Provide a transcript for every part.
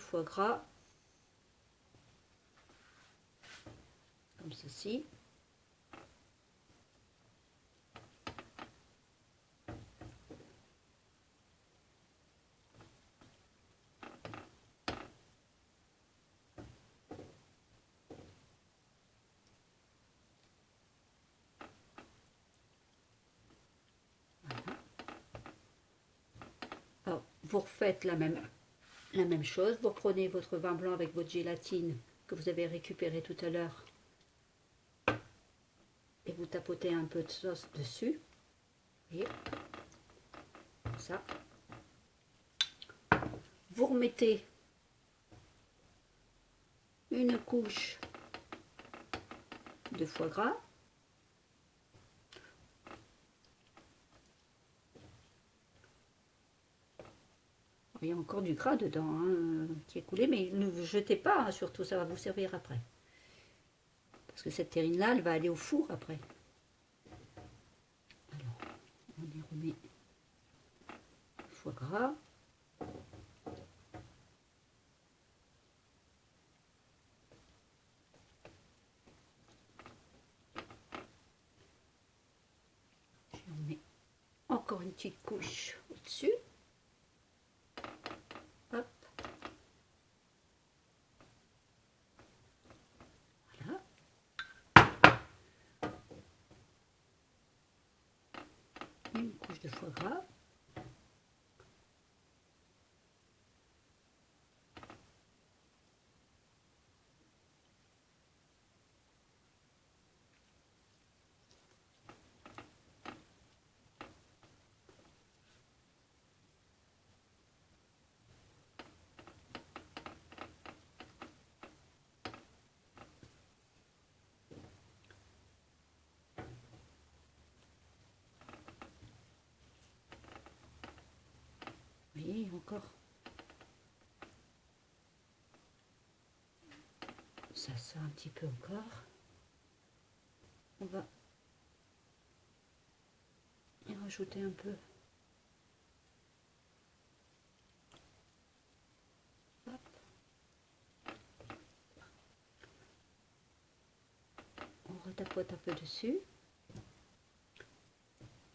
foie gras, comme ceci. Alors, vous refaites la même chose. Vous prenez votre vin blanc avec votre gélatine que vous avez récupéré tout à l'heure et vous tapotez un peu de sauce dessus. Voyez, comme ça. Vous remettez une couche de foie gras. Il y a encore du gras dedans hein, qui est coulé, mais ne vous jetez pas, hein, surtout, ça va vous servir après. Parce que cette terrine-là, elle va aller au four après. Alors, on y remet le foie gras. On met encore une petite couche au-dessus. Hop. Voilà. Une couche de foie gras. Vous voyez, encore. Ça un petit peu encore. On va y rajouter un peu. Hop. On retapote un peu dessus.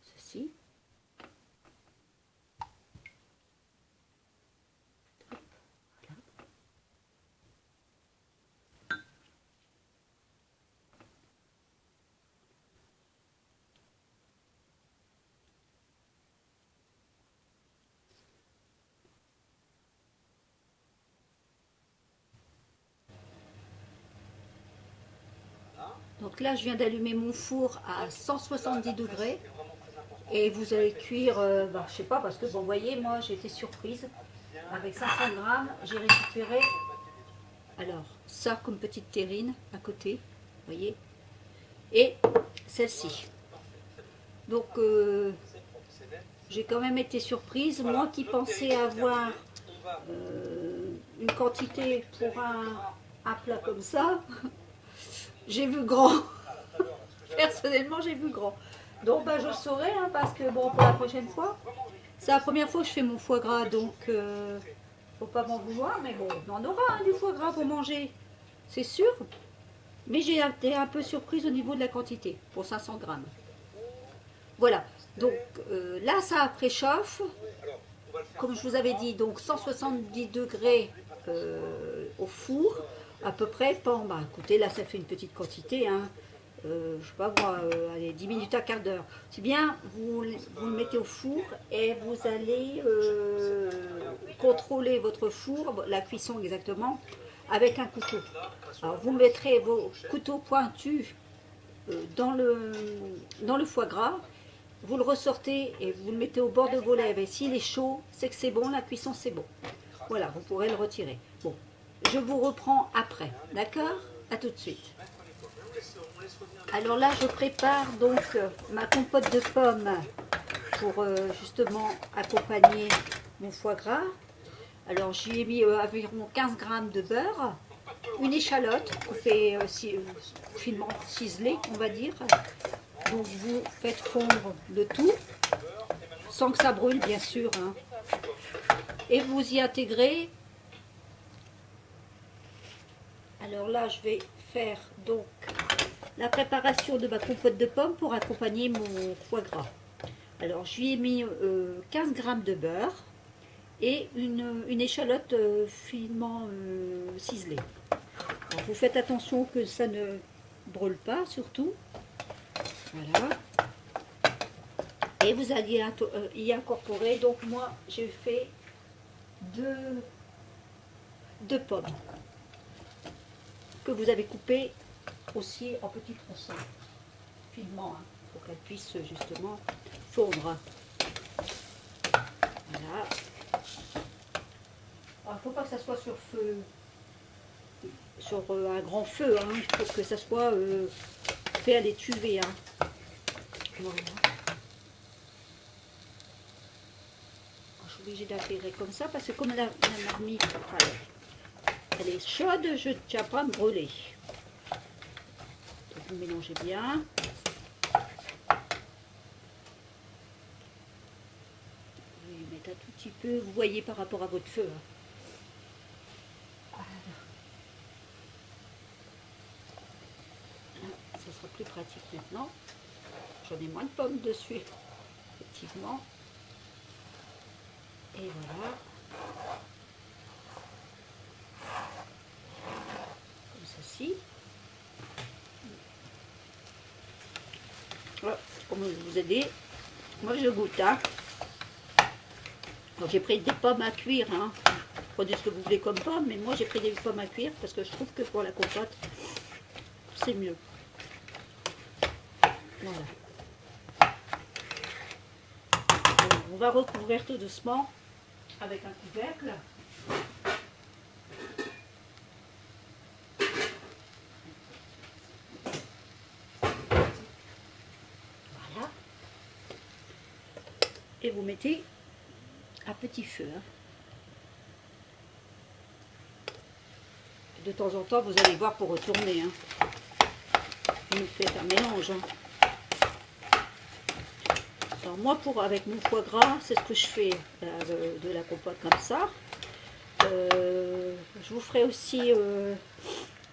Ceci. Donc là, je viens d'allumer mon four à 170 degrés. Et vous allez cuire, je sais pas, parce que bon, vous voyez, moi j'ai été surprise. Avec 500 grammes, j'ai récupéré, alors, ça comme petite terrine à côté, vous voyez. Et celle-ci. Donc, j'ai quand même été surprise. Moi qui pensais avoir une quantité pour un plat comme ça, j'ai vu grand. Personnellement, j'ai vu grand. Donc, je saurai, hein, parce que, bon, pour la prochaine fois, c'est la première fois que je fais mon foie gras, donc, faut pas m'en vouloir, mais bon, on en aura hein, du foie gras pour manger, c'est sûr. Mais j'ai été un peu surprise au niveau de la quantité, pour 500 grammes. Voilà, donc là, ça préchauffe, comme je vous avais dit, donc 170 degrés au four, à peu près, écoutez, là, ça fait une petite quantité, hein. Je sais pas moi, allez, 10 minutes à quart d'heure. C'est bien, vous le mettez au four et vous allez contrôler votre four, la cuisson exactement, avec un couteau. Alors vous mettrez vos couteaux pointus dans le foie gras, vous le ressortez et vous le mettez au bord de vos lèvres. Et s'il est chaud, c'est que c'est bon, la cuisson c'est bon. Voilà, vous pourrez le retirer. Bon, je vous reprends après, d'accord? À tout de suite. Alors là, je prépare donc ma compote de pommes pour justement accompagner mon foie gras. Alors j'y ai mis environ 15 grammes de beurre, une échalote coupée finement ciselée, on va dire. Donc vous faites fondre le tout, sans que ça brûle bien sûr. Hein. Et vous y intégrez Alors là, je vais faire donc la préparation de ma compote de pommes pour accompagner mon foie gras. Alors, je lui ai mis 15 g de beurre et une échalote finement ciselée. Alors, vous faites attention que ça ne brûle pas, surtout. Voilà. Et vous alliez y incorporer, donc moi, j'ai fait deux pommes que vous avez coupées aussi en petits tronçons, finement, hein, pour qu'elles puissent justement fondre. Voilà. Il ne faut pas que ça soit sur feu, sur un grand feu, hein. Il faut que ça soit fait à l'étuvée. Hein. Voilà. Je suis obligée d'attirer comme ça parce que comme la marmite, elle est chaude, je ne tiens pas à me brûler. Donc vous mélangez bien. Vous pouvez mettre un tout petit peu, vous voyez par rapport à votre feu. Hein. Ça sera plus pratique maintenant. J'en ai moins de pommes dessus, effectivement. Et voilà. Comme ceci. Voilà, pour vous aider. Moi je goûte. Hein. J'ai pris des pommes à cuire. Hein. Prenez ce que vous voulez comme pommes, mais moi j'ai pris des pommes à cuire parce que je trouve que pour la compote, c'est mieux. Voilà. Alors, on va recouvrir tout doucement avec un couvercle. Voilà. Et vous mettez à petit feu. Hein. De temps en temps, vous allez voir pour retourner. Hein. Vous faites un mélange. Hein. Alors moi, avec mon foie gras, c'est ce que je fais de la compote comme ça. Je vous ferai aussi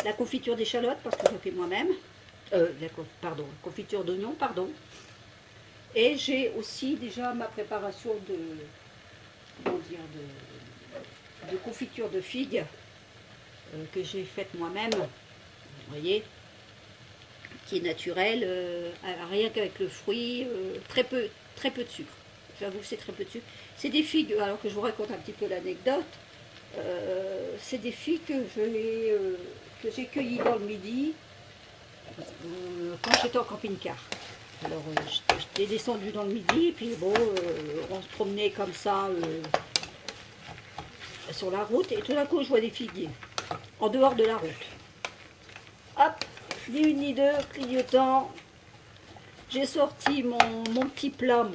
la confiture d'échalote parce que je fais moi-même. Pardon, confiture d'oignon, pardon. Et j'ai aussi déjà ma préparation comment dire, de confiture de figues que j'ai faite moi-même. Vous voyez, qui est naturelle, rien qu'avec le fruit, très peu de sucre. J'avoue que c'est très peu de sucre. C'est des figues, alors que je vous raconte un petit peu l'anecdote, c'est des figues que j'ai cueillies dans le midi quand j'étais en camping-car. Alors j'étais descendue dans le midi, et puis bon, on se promenait comme ça sur la route, et tout d'un coup je vois des figuiers en dehors de la route. Hop, ni une ni deux, clignotant. J'ai sorti mon petit plat.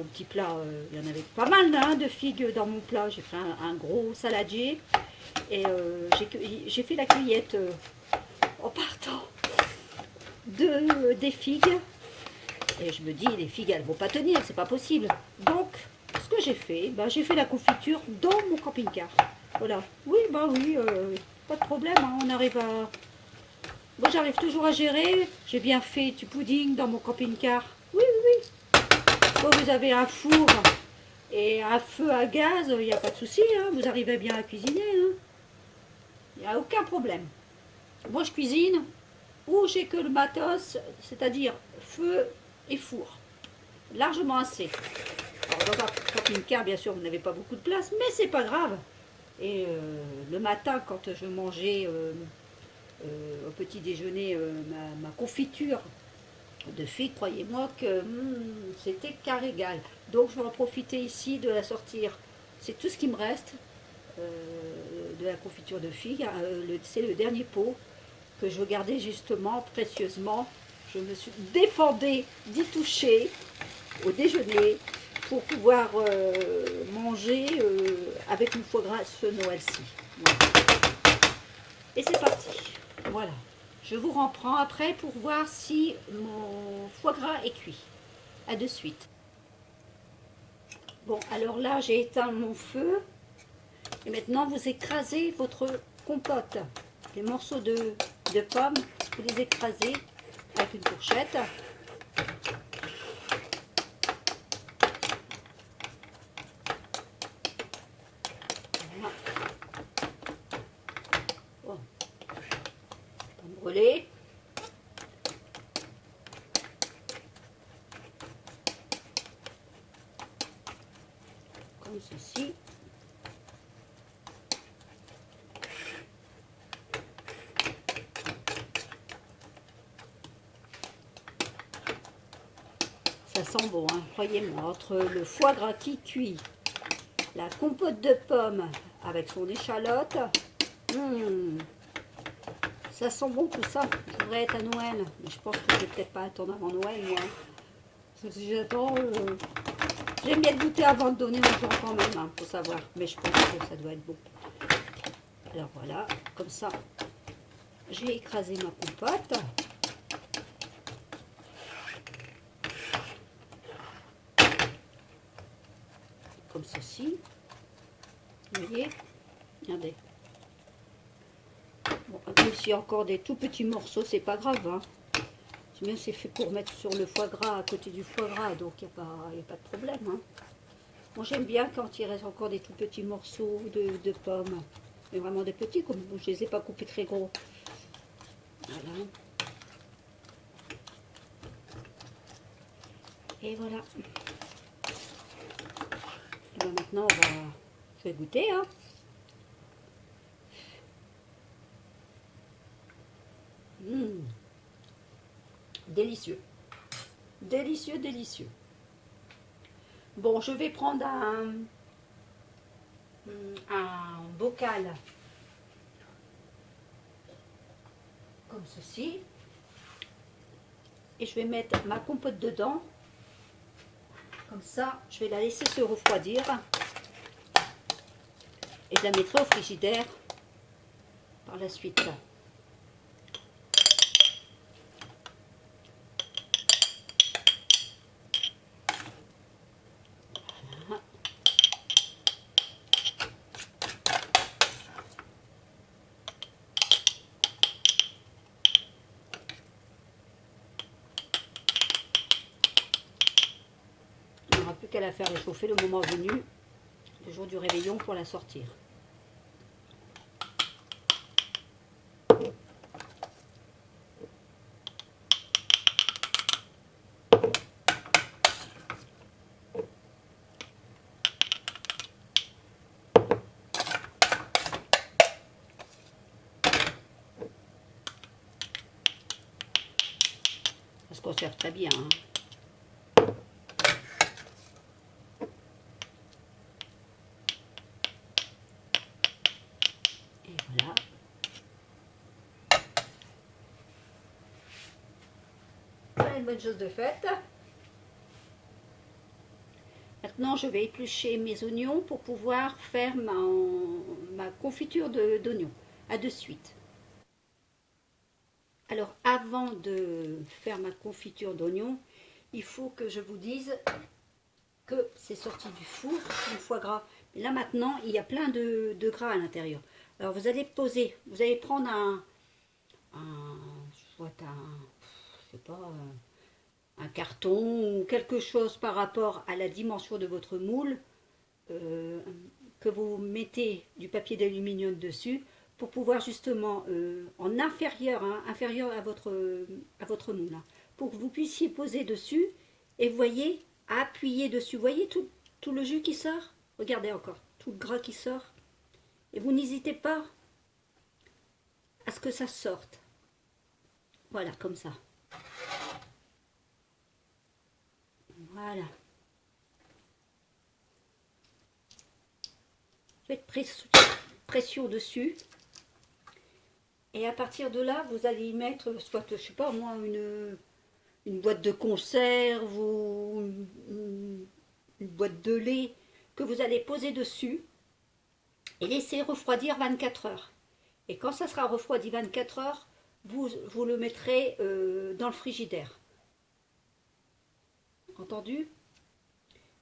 Il y en avait pas mal hein, de figues dans mon plat. J'ai fait un gros saladier. Et j'ai fait la cueillette en partant des figues. Et je me dis, les figues, elles ne vont pas tenir, c'est pas possible. Donc, ce que j'ai fait, j'ai fait la confiture dans mon camping-car. Voilà. Oui, pas de problème, hein, on arrive à... Moi, j'arrive toujours à gérer. J'ai bien fait du pudding dans mon camping-car. Oui. Quand vous avez un four et un feu à gaz, il n'y a pas de souci. Hein, vous arrivez bien à cuisiner. Hein. Il n'y a aucun problème. Moi, je cuisine où j'ai que le matos, c'est-à-dire feu et four. Largement assez. Alors, dans un camping-car, bien sûr, vous n'avez pas beaucoup de place, mais c'est pas grave. Et le matin, quand je mangeais... au petit déjeuner ma confiture de figues, croyez-moi que c'était qu'un régal. Donc je vais en profiter ici de la sortir. C'est tout ce qui me reste de la confiture de figues. C'est le dernier pot que je veux garder justement précieusement. Je me suis défendue d'y toucher au déjeuner pour pouvoir manger avec mon foie gras ce Noël-ci. Voilà. Et c'est parti. Voilà, je vous reprends après pour voir si mon foie gras est cuit. A de suite. Bon, alors là, j'ai éteint mon feu. Et maintenant, vous écrasez votre compote. Les morceaux de de pommes, vous les écrasez avec une fourchette. Voilà. Bon. Brûler. Comme ceci. Ça sent bon, hein, croyez-moi, entre le foie gras qui cuit, la compote de pommes avec son échalote, ça sent bon tout ça. Je voudrais être à Noël, mais je pense que je vais peut-être pas attendre avant Noël, moi. Parce que si j'attends, j'aime bien goûter avant de donner mon temps quand même, hein, faut savoir. Mais je pense que ça doit être bon. Alors voilà, comme ça, j'ai écrasé ma compote. Comme ceci. Vous voyez? Regardez. Bon, même s'il y a encore des tout petits morceaux, c'est pas grave. Hein. C'est bien, c'est fait pour mettre sur le foie gras, à côté du foie gras, donc il n'y a pas de problème. Hein. Moi, j'aime bien quand il reste encore des tout petits morceaux de pommes. Mais vraiment des petits, comme je ne les ai pas coupés très gros. Voilà. Et voilà. Et bien maintenant, je vais goûter. Hein. Délicieux. Délicieux, délicieux. Bon, je vais prendre un bocal comme ceci. Et je vais mettre ma compote dedans. Comme ça, je vais la laisser se refroidir. Et je la mettrai au frigidaire par la suite. Voilà. Il n'y aura plus qu'à la faire réchauffer le moment venu, le jour du réveillon, pour la sortir. Ça se conserve très bien. Hein. Et voilà. Voilà une bonne chose de faite. Maintenant, je vais éplucher mes oignons pour pouvoir faire ma confiture d'oignons. À de suite. Alors, avant de faire ma confiture d'oignons, il faut que je vous dise que c'est sorti du four, du foie gras. Mais là, maintenant, il y a plein de gras à l'intérieur. Alors, vous allez prendre soit je sais pas, un carton ou quelque chose par rapport à la dimension de votre moule, que vous mettez du papier d'aluminium dessus pour pouvoir justement en inférieur, hein, inférieur à votre moule, hein, pour que vous puissiez poser dessus et vous voyez, appuyer dessus. Vous voyez tout le jus qui sort? Regardez encore, tout le gras qui sort. Et vous n'hésitez pas à ce que ça sorte. Voilà, comme ça. Voilà. Faites pression dessus. Et à partir de là, vous allez y mettre, soit, je sais pas moi, une boîte de conserve ou une boîte de lait que vous allez poser dessus et laisser refroidir 24 heures. Et quand ça sera refroidi 24 heures, vous le mettrez dans le frigidaire. Entendu?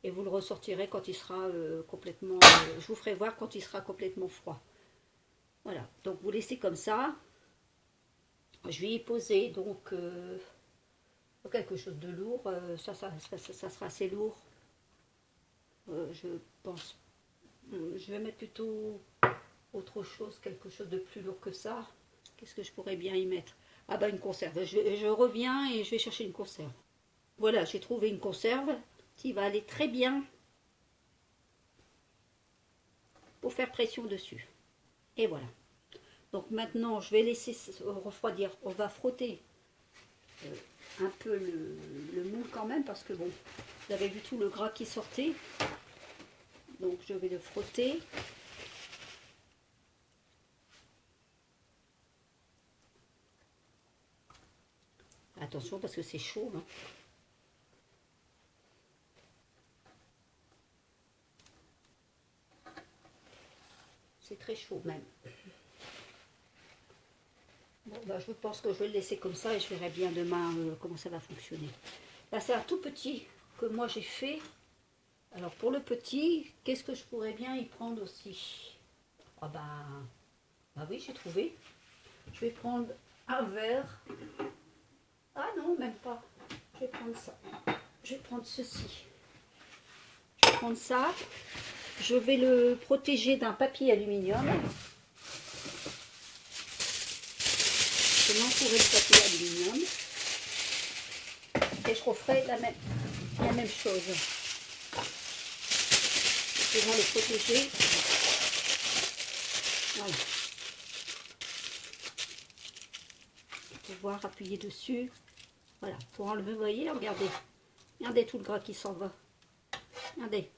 Et vous le ressortirez quand il sera complètement... je vous ferai voir quand il sera complètement froid. Voilà, donc vous laissez comme ça. Je vais y poser donc quelque chose de lourd. Ça sera assez lourd. Je pense. Je vais mettre plutôt autre chose, quelque chose de plus lourd que ça. Qu'est-ce que je pourrais bien y mettre? Ah bah une conserve. Je reviens et je vais chercher une conserve. Voilà, j'ai trouvé une conserve qui va aller très bien pour faire pression dessus. Et voilà. Donc maintenant, je vais laisser refroidir. On va frotter un peu le moule quand même, parce que bon, vous avez vu tout le gras qui sortait. Donc je vais le frotter. Attention parce que c'est chaud, hein. C'est très chaud même. Bon, bah, je pense que je vais le laisser comme ça et je verrai bien demain comment ça va fonctionner. Là, c'est un tout petit que moi j'ai fait. Alors, pour le petit, qu'est-ce que je pourrais bien y prendre aussi? Ah bah oui, j'ai trouvé. Je vais prendre un verre. Ah non, même pas. Je vais prendre ça. Je vais prendre ceci. Je vais prendre ça. Je vais le protéger d'un papier aluminium. Je vais m'entourer de papier aluminium. Et je referai la même chose. Je vais le protéger. Voilà. Pouvoir appuyer dessus. Voilà. Pour enlever, vous voyez, regardez. Regardez tout le gras qui s'en va. Regardez.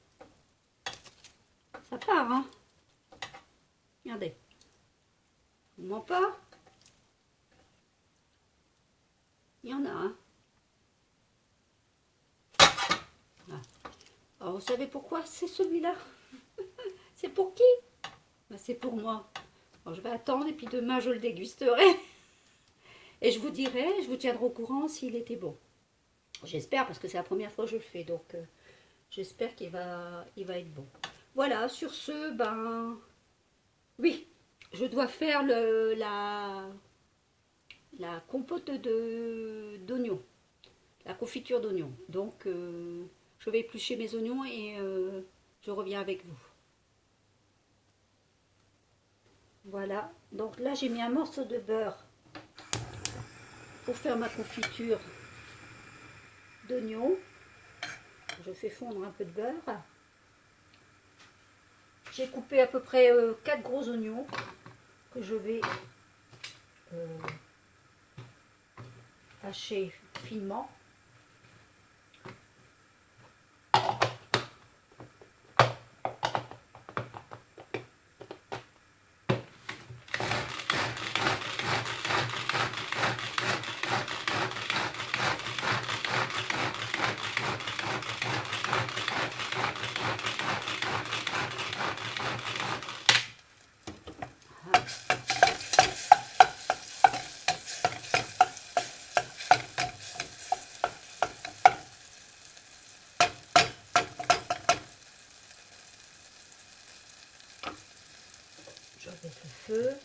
Ça part, hein. Regardez. Il ne ment pas. Il y en a un. Voilà. Alors, vous savez pourquoi c'est celui-là? C'est pour qui? Ben, c'est pour moi. Alors, je vais attendre et puis demain je le dégusterai. Et je vous dirai, je vous tiendrai au courant s'il était bon. J'espère, parce que c'est la première fois que je le fais. Donc, j'espère qu'il va être bon. Voilà, sur ce, ben... Oui, je dois faire la compote d'oignons. La confiture d'oignons. Donc, je vais éplucher mes oignons et je reviens avec vous. Voilà. Donc là, j'ai mis un morceau de beurre pour faire ma confiture d'oignons. Je fais fondre un peu de beurre. J'ai coupé à peu près 4 gros oignons que je vais hacher finement. Je baisse le feu.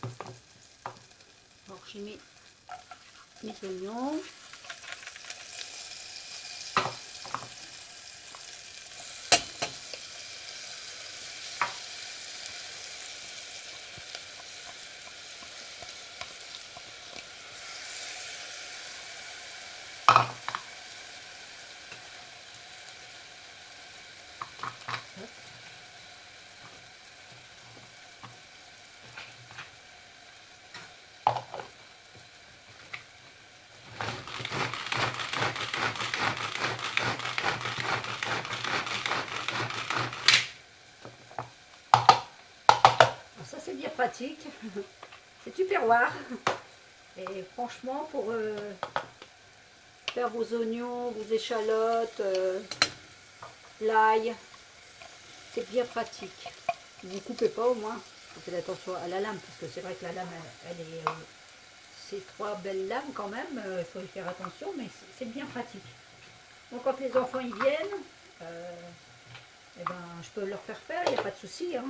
Alors j'ai mis mes oignons. Ça c'est bien pratique, c'est tupperware. Et franchement pour faire vos oignons, vos échalotes, l'ail, c'est bien pratique. Vous ne coupez pas au moins, faites attention à la lame parce que c'est vrai que la lame elle est, c'est 3 belles lames quand même, il faut y faire attention, mais c'est bien pratique. Donc quand les enfants y viennent, eh ben, je peux leur faire, il n'y a pas de souci, hein.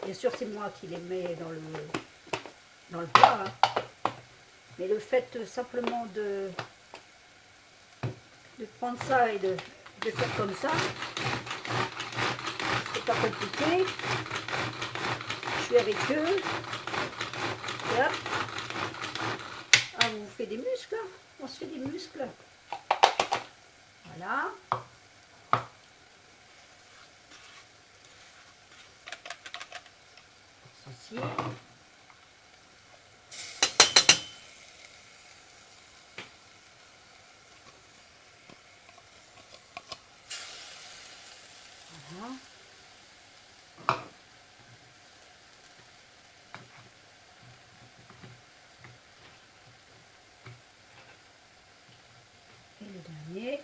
Bien sûr, c'est moi qui les mets dans le plat. Hein. Mais le fait simplement de prendre ça et de faire comme ça, c'est pas compliqué. Je suis avec eux. Et hop. Ah, on vous fait des muscles, hein. On se fait des muscles. Voilà. Ceci. Voilà. Et le dernier.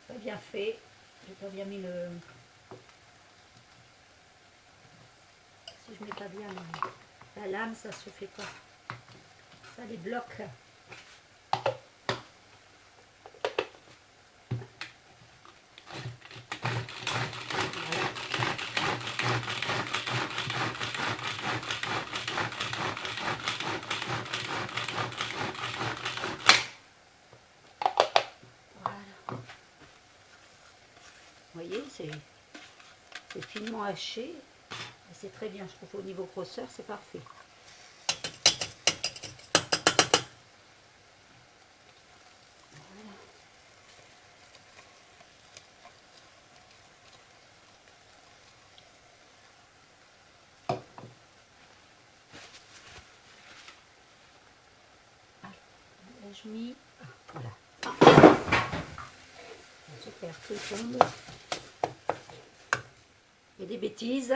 Pas bien fait. J'ai pas bien mis le... Si je mets pas bien la lame, ça se fait pas. Ça les bloque. Vous voyez, c'est finement haché. Et c'est très bien, je trouve, au niveau grosseur, c'est parfait. Ai-je mis... Voilà. Super, tout tombe. Et des bêtises.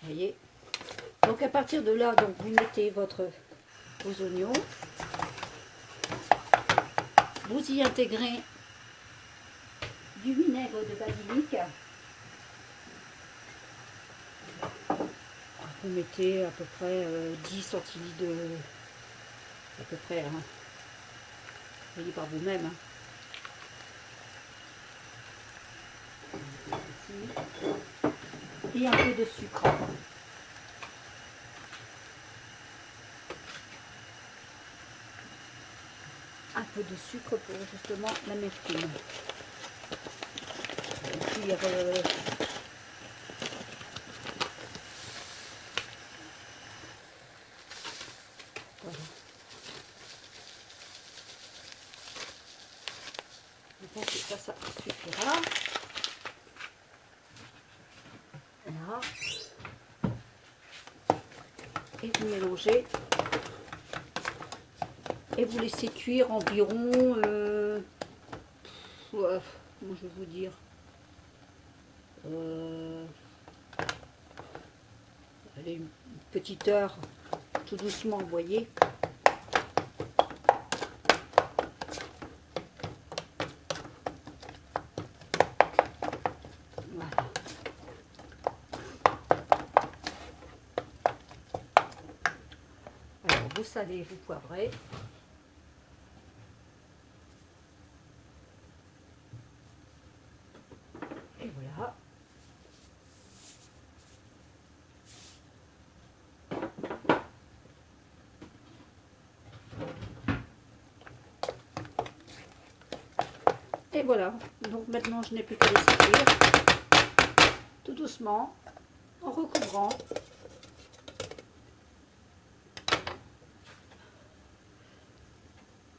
Vous voyez. Donc à partir de là, donc vous mettez vos oignons. Vous y intégrez du vinaigre de basilic. Vous mettez à peu près 10 centilitres de... à peu près, hein. Vous voyez par vous-même. Hein. Et un peu de sucre. Un peu de sucre pour justement l'amertume. Cuire voilà. Je pense que ça suffira. Voilà. Et vous mélangez. Et vous laissez cuire environ, comment je vais vous dire, allez, une petite heure, tout doucement, vous voyez. Voilà. Alors, vous salez, vous poivrez. Et voilà. Et voilà. Donc maintenant, je n'ai plus qu'à laisser cuire. Tout doucement, en recouvrant.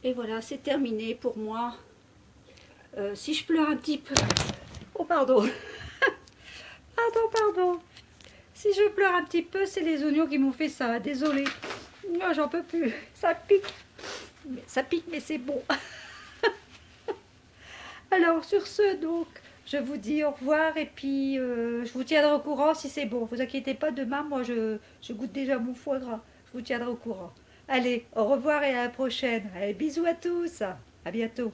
Et voilà, c'est terminé pour moi. Si je pleure un petit peu... Oh, pardon. Pardon. Si je pleure un petit peu, c'est les oignons qui m'ont fait ça. Désolée. Moi, j'en peux plus. Ça pique. Ça pique, mais c'est bon. Alors, sur ce, donc, je vous dis au revoir. Et puis, je vous tiendrai au courant si c'est bon. Vous inquiétez pas, demain, moi, je goûte déjà mon foie gras. Je vous tiendrai au courant. Allez, au revoir et à la prochaine. Allez, bisous à tous. À bientôt.